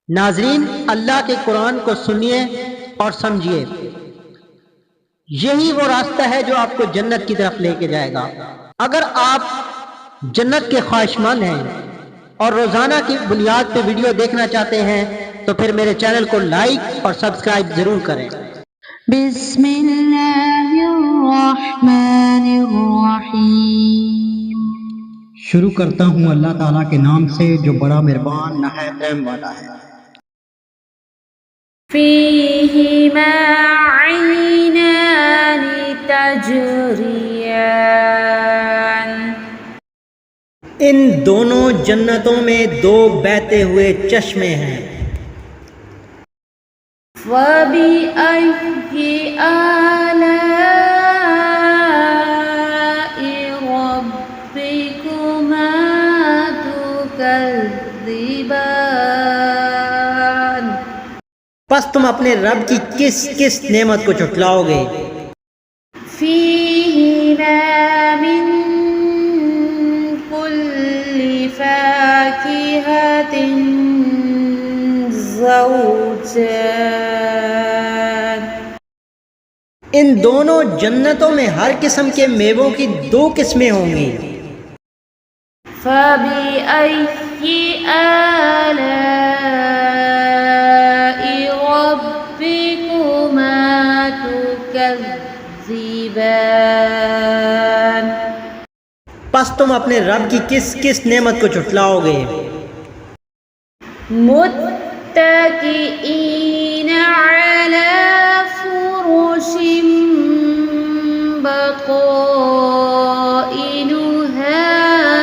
ناظرین، اللہ کے قرآن کو سنیے اور سمجھیے، یہی وہ راستہ ہے جو آپ کو جنت کی طرف لے کے جائے گا۔ اگر آپ جنت کے خواہشمند ہیں اور روزانہ کی بنیاد پہ ویڈیو دیکھنا چاہتے ہیں تو پھر میرے چینل کو لائک اور سبسکرائب ضرور کریں۔ بسم اللہ الرحمن الرحیم۔ شروع کرتا ہوں اللہ تعالیٰ کے نام سے جو بڑا مہربان نہایت رحم والا ہے۔ فیہما عینان تجریان۔ ان دونوں جنتوں میں دو بہتے ہوئے چشمے ہیں۔ فَبِأَيِّ آلَاءِ رَبِّكُمَا تُكَذِّبَانِ۔ پس تم اپنے رب کی کس کس نعمت کو جھٹلاؤ گے؟ فِيهِمَا مِن كُلِّ فَاكِهَةٍ زَوْجَانِ۔ ان دونوں جنتوں میں ہر قسم کے میووں کی دو قسمیں ہوں گی۔ فَبِأَيِّ آلَاءِ رَبِّكُمَا تُكَذِّبَانِ۔ پس تم اپنے رب کی کس کس نعمت کو جھٹلاؤ گے؟ متکئین علی فرش بطائنها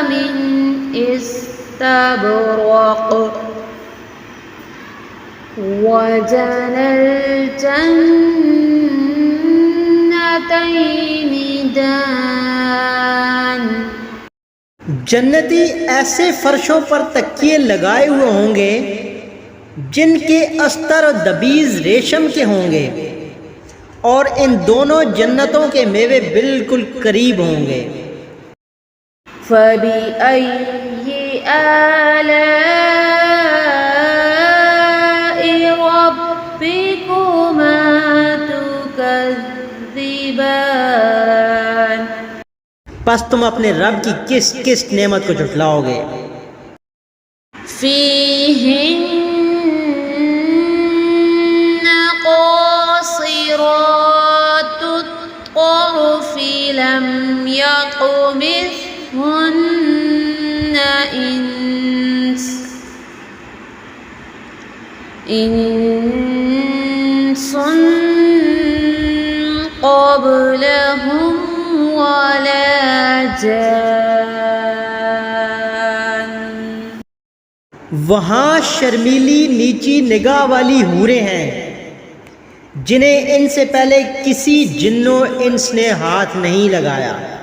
من استبرق وجنى الجنتین دان۔ جنتی ایسے فرشوں پر تکیے لگائے ہوئے ہوں گے جن کے استر و دبیز ریشم کے ہوں گے، اور ان دونوں جنتوں کے میوے بالکل قریب ہوں گے۔ فَبِأَيِّ آلَاءِ رَبِّكُمَا تُكَذِّبَانِ۔ پس تم اپنے رب کی کس کس نعمت کو جھٹلاؤ گے؟ فِيهِنَّ قَاصِرَاتُ الطَّرْفِ لَمْ يَطْمِثْهُنَّ إِنسٌ قَبْلَهُمْ وَلَا جان۔ وہاں شرمیلی نیچی نگاہ والی حوریں ہیں جنہیں ان سے پہلے کسی جن و انس نے ہاتھ نہیں لگایا۔